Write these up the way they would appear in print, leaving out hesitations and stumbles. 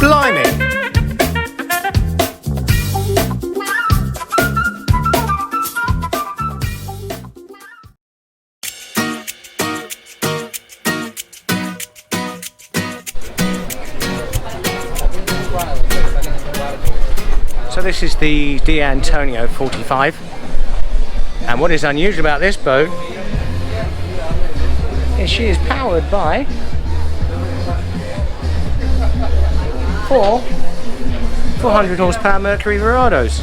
Blimey! So this is the D Antonio 45, and what is unusual about this boat is she is powered by 4 400 horsepower Mercury Verados.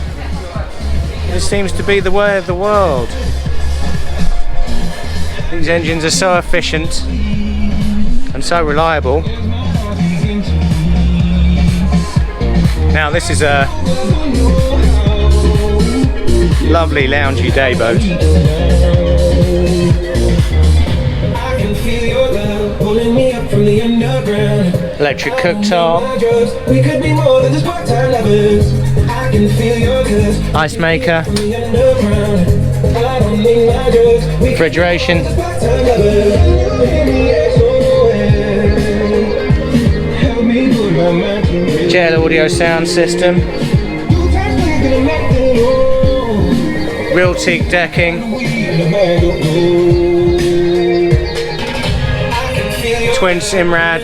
This seems to be the way of the world. These engines are so efficient and so reliable. Now this is a lovely loungy day boat. Electric cooktop, ice maker, refrigeration, JL audio sound system, real teak decking, twin Simrad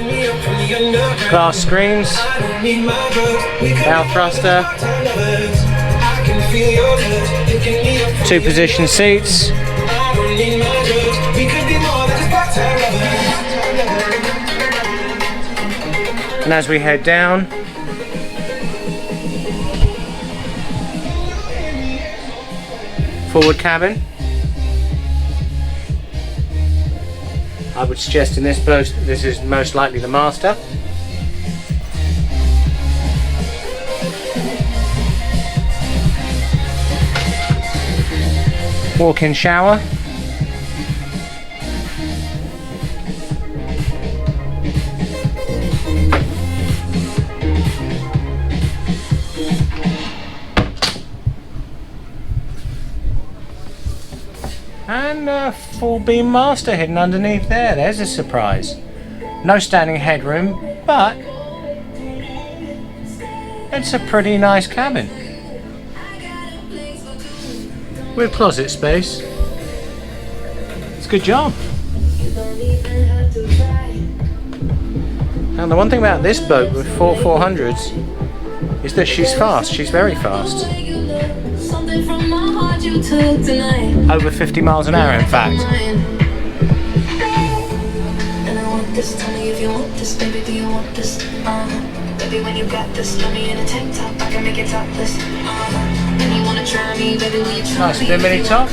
glass screens, bow thruster, 2-position seats, and as we head down, forward cabin. I would suggest in this boat this is most likely the master. Walk-in shower. And a full beam master hidden underneath there. There's a surprise. No standing headroom, but it's a pretty nice cabin with closet space. It's a good job. And the one thing about this boat with 400s is that she's fast. She's very fast. Over 50 miles an hour, in fact. Nice bit mini top.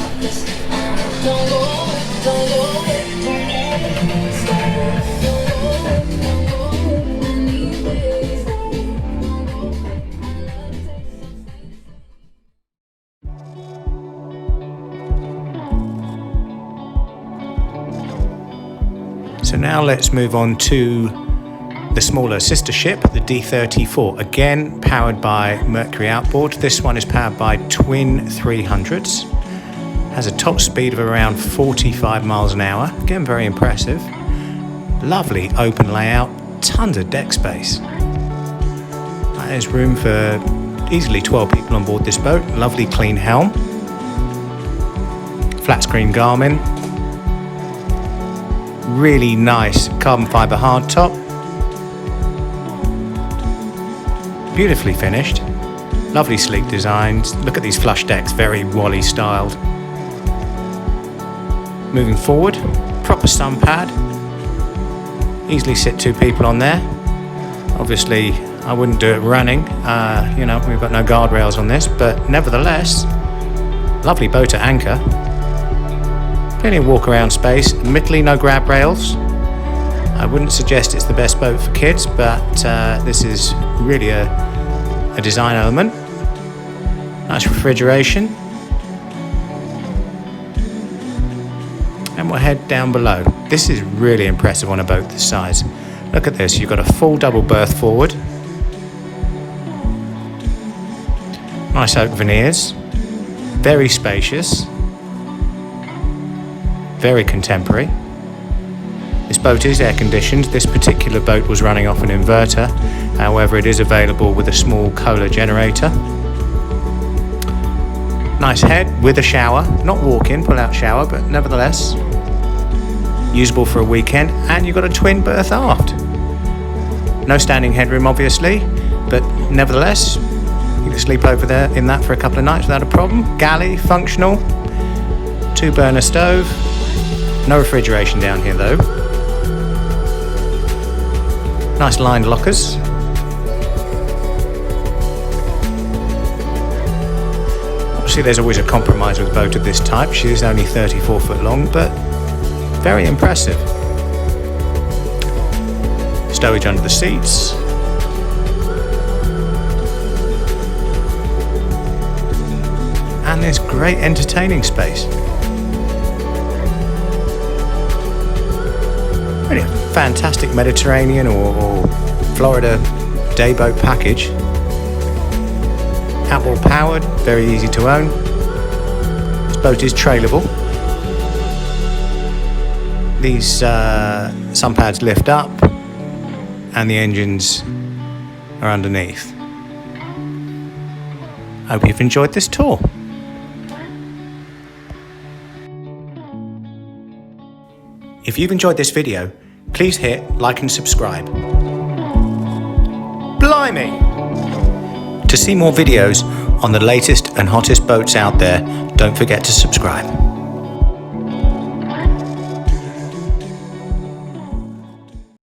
So now let's move on to the smaller sister ship, the D34, again powered by Mercury outboard. This one is powered by twin 300s, has a top speed of around 45 miles an hour, again very impressive. Lovely open layout, tons of deck space. There's room for easily 12 people on board this boat. Lovely clean helm, flat screen Garmin, really nice carbon fibre hardtop, beautifully finished, lovely sleek designs. Look at these flush decks, very Wally styled. Moving forward, proper sun pad, easily sit 2 people on there. Obviously I wouldn't do it running, you know, we've got no guardrails on this, but nevertheless, lovely boat at anchor. Plenty of walk around space, admittedly no grab rails. I wouldn't suggest it's the best boat for kids, but this is really a design element. Nice refrigeration. And we'll head down below. This is really impressive on a boat this size. Look at this, you've got a full double berth forward. Nice oak veneers. Very spacious. Very contemporary. This boat is air conditioned. This particular boat was running off an inverter. However, it is available with a small Kohler generator. Nice head with a shower, not walk-in, pull-out shower, but nevertheless usable for a weekend. And you've got a twin berth aft. No standing headroom, obviously, but nevertheless you can sleep over there in that for a couple of nights without a problem. Galley, functional, 2-burner stove. No refrigeration down here though. Nice lined lockers. Obviously there's always a compromise with a boat of this type. She is only 34 foot long, but very impressive. Stowage under the seats. And there's great entertaining space. Really a fantastic Mediterranean or Florida dayboat package. Outboard powered, very easy to own. This boat is trailable. These sun pads lift up and the engines are underneath. I hope you've enjoyed this tour. If you've enjoyed this video, please hit like and subscribe. Blimey! To see more videos on the latest and hottest boats out there, don't forget to subscribe.